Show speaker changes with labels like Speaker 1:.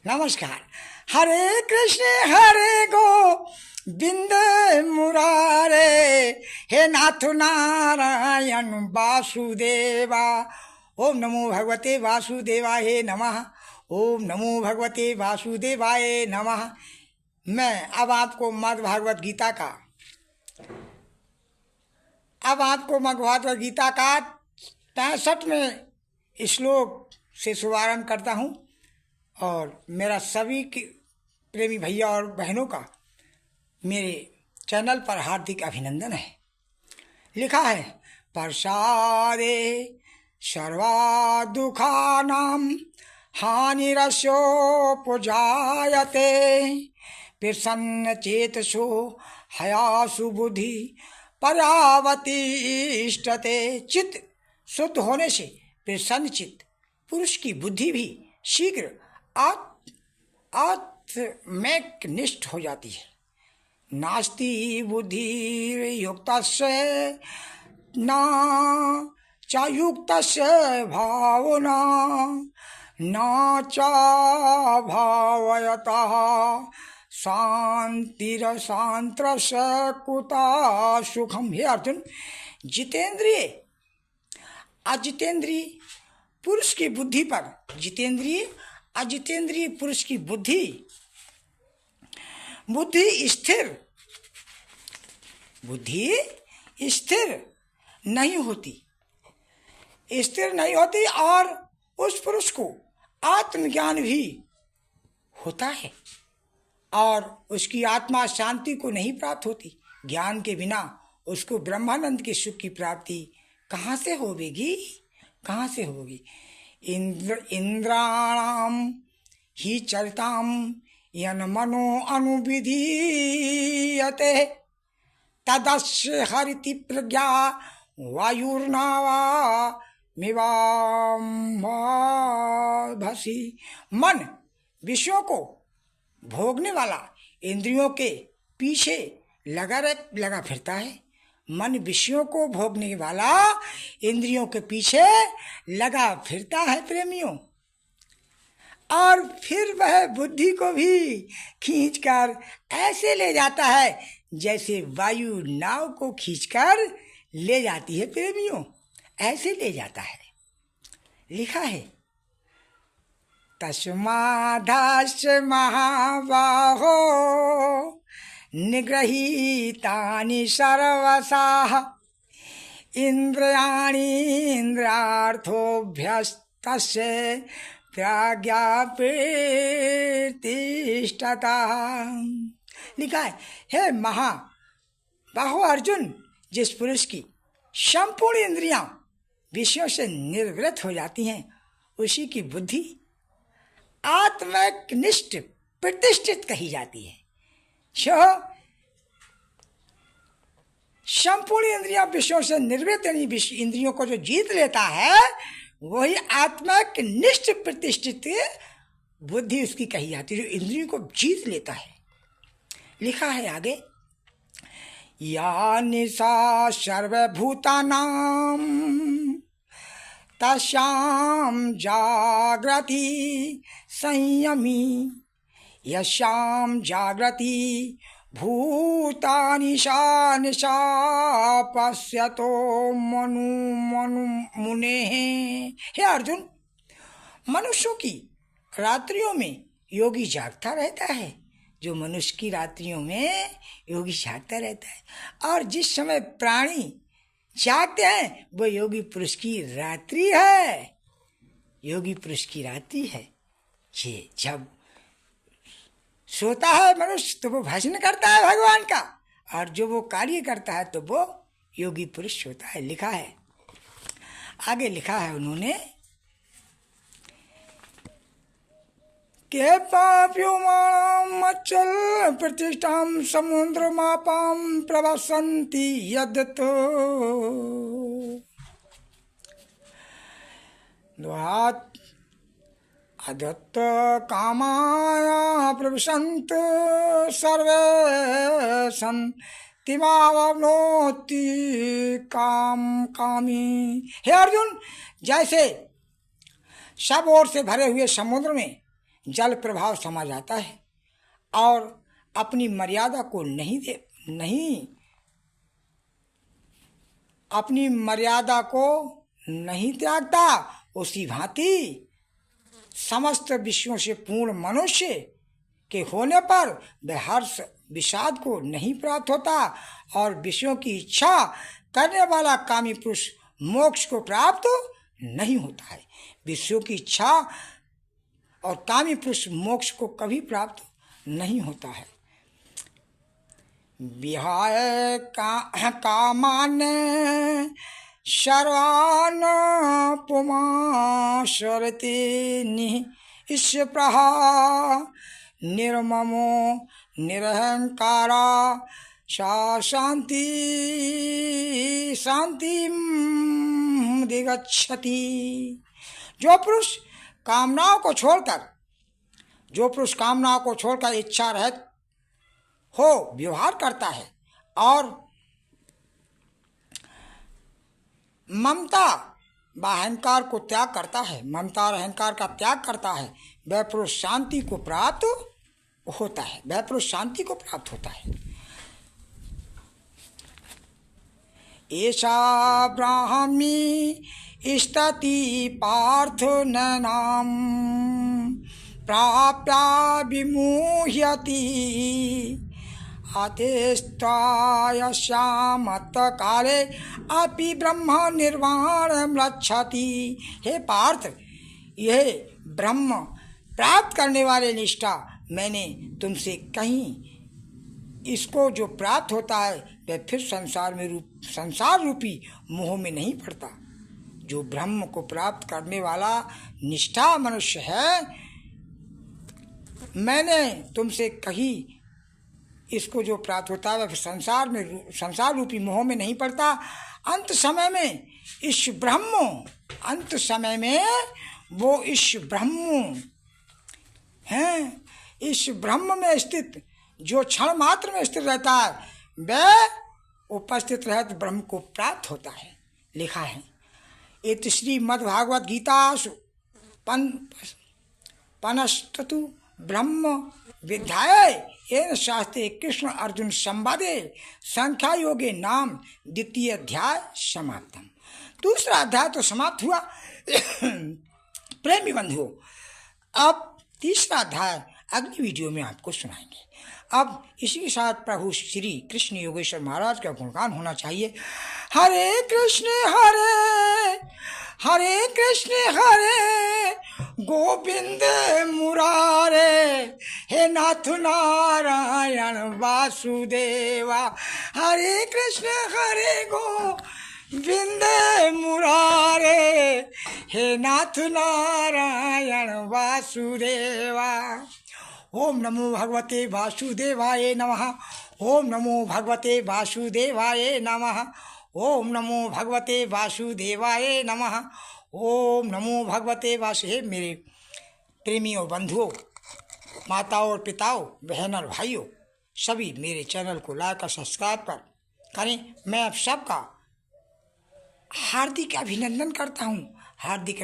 Speaker 1: नमस्कार। हरे गोविंद मुरारे, हे नाथ नारायण वासुदेवा। ओम नमो भगवते वासुदेवाय नमः। ओम नमो भगवते वासुदेवाय नमः। मैं अब आपको मद्भागवत गीता का 65वें श्लोक से शुभारंभ करता हूँ और मेरा सभी प्रेमी भैया और बहनों का मेरे चैनल पर हार्दिक अभिनंदन है। लिखा है, प्रसादे सर्वा दुखानां हानिरस्योपजायते, प्रसन्न चेतसो हयासु बुद्धि परावतिष्ठते। चित्त शुद्ध होने से प्रसन्न चित्त पुरुष की बुद्धि भी शीघ्र आत्मैकनिष्ठ हो जाती है। नास्ति बुद्धि युक्तस्य न चायुक्तस्य भावना न चा भावयतः शांतिरशांत्रस्य कुता सुखम। हे अर्जुन, जितेंद्रिय अजितेंद्रिय पुरुष की बुद्धि पर अजितेंद्रिय पुरुष की बुद्धि स्थिर नहीं होती और उस पुरुष को आत्मज्ञान भी होता है और उसकी आत्मा शांति को नहीं प्राप्त होती। ज्ञान के बिना उसको ब्रह्मानंद के सुख की प्राप्ति कहाँ से होगी। इंद्राणाम ही चरिताम यन मनो अनुविधीयते, तदस्य हरिति प्रज्ञा वायुर्नावा मिवाम्भसी। मन विषयों को भोगने वाला इंद्रियों के पीछे लगा फिरता है। मन विषयों को भोगने वाला इंद्रियों के पीछे लगा फिरता है प्रेमियों, और फिर वह बुद्धि को भी खींचकर ऐसे ले जाता है जैसे वायु नाव को खींचकर ले जाती है प्रेमियों, ऐसे ले जाता है। लिखा है, तस्मादस्य महाबाहो निगृहीतानि सर्वशः इंद्रियाणि इंद्रियार्थोभ्यस्तस्य प्रज्ञाप्रतिष्ठता। लिखा है, हे महाबाहो अर्जुन, जिस पुरुष की संपूर्ण इंद्रियां विषयों से निर्वृत्त हो जाती हैं, उसी की बुद्धि आत्मनिष्ठ प्रतिष्ठित कही जाती है। संपूर्ण इंद्रियां विषयों से निर्वृत्त इंद्रियों को जो जीत लेता है, वही आत्मनिष्ठ प्रतिष्ठित बुद्धि उसकी कही जाती है, जो इंद्रियों को जीत लेता है। लिखा है आगे, या निशा सर्वभूतानां तस्यां जागृति संयमी, यस्यां जागृति भूतानि सा निशा पश्यतो मनु मुनेः। हे अर्जुन, मनुष्यों की रात्रियों में योगी जागता रहता है। जो मनुष्य की रात्रियों में योगी जागता रहता है, और जिस समय प्राणी जागते हैं वो योगी पुरुष की रात्रि है। योगी पुरुष की रात्रि है। ये जब सोता है मनुष्य तो वो भजन करता है भगवान का, और जो वो कार्य करता है तो वो योगी पुरुष होता है। लिखा है आगे, लिखा है उन्होंने, के पाप्युमाणां मच्चल प्रतिष्ठां समुद्र मापां प्रवसन्ति यद्तो द्वात् अदत्त कामाया प्रविशन्त सर्वे सन्तिमावनोति कामी। हे अर्जुन, जैसे सब ओर से भरे हुए समुद्र में जल प्रभाव समा जाता है और अपनी मर्यादा को नहीं त्यागता, उसी भांति समस्त विषयों से पूर्ण मनुष्य के होने पर वह हर्ष विषाद को नहीं प्राप्त होता और विषयों की इच्छा करने वाला कामी पुरुष मोक्ष को प्राप्त नहीं होता है। विषयों की इच्छा और कामी पुरुष मोक्ष को कभी प्राप्त नहीं होता है। विहाय कामान सर्वान पुमांसरति निःस्पृहा निर्ममो निरहंकारा सा शांति दिगच्छति। जो पुरुष कामनाओं को छोड़कर इच्छा रहित हो व्यवहार करता है और ममता व अहंकार को त्याग करता है, ममता और अहंकार का त्याग करता है, वह पुरुष शांति को प्राप्त होता है। ऐसा ब्राह्मी स्थिति पार्थ नैनाम प्राप्या विमुह्यति अतेस्तायस्यामत काले अपि ब्रह्म निर्वाण लक्षति। हे पार्थ, यह ब्रह्म प्राप्त करने वाले निष्ठा मैंने तुमसे कही। इसको जो प्राप्त होता है वह फिर संसार रूपी मोह में नहीं पड़ता। जो ब्रह्म को प्राप्त करने वाला निष्ठा मनुष्य है, मैंने तुमसे कही, इसको जो प्राप्त होता है वह संसार रूपी मोह में नहीं पड़ता। अंत समय में वो इस ब्रह्म है, इस ब्रह्म में स्थित जो क्षण मात्र में स्थित रहता है वह उपस्थित रहते ब्रह्म को प्राप्त होता है। लिखा है इति श्रीमद्भागवत गीतासु पनस्तु ब्रह्म विद्याय येन शास्त्रे कृष्ण अर्जुन संवादे संख्या योगे नाम द्वितीय अध्याय समाप्तम। दूसरा अध्याय तो समाप्त हुआ प्रेमी बंधुओं। अब तीसरा अध्याय अगली वीडियो में आपको सुनाएंगे। अब इसी के साथ प्रभु श्री कृष्ण योगेश्वर महाराज का गुणगान होना चाहिए। हरे कृष्ण हरे गोविंद मुरारे, हे नाथ नारायण वासुदेवा। हरे कृष्ण हरे गोविंद मुरारे, हे नाथ नारायण वासुदेवा। ओम नमो भगवते वासुदेवाय नमः। ओम नमो भगवते वासुदेवाय नमः। ओम नमो भगवते वासुदेवाय नमः। ओम नमो भगवते वासुदेव। मेरे प्रेमियों, बंधुओं, माताओं और पिताओं, बहन और भाइयों, सभी मेरे चैनल को लाइक और सब्सक्राइब करें। मैं आप सबका हार्दिक अभिनंदन करता हूँ। हार्दिक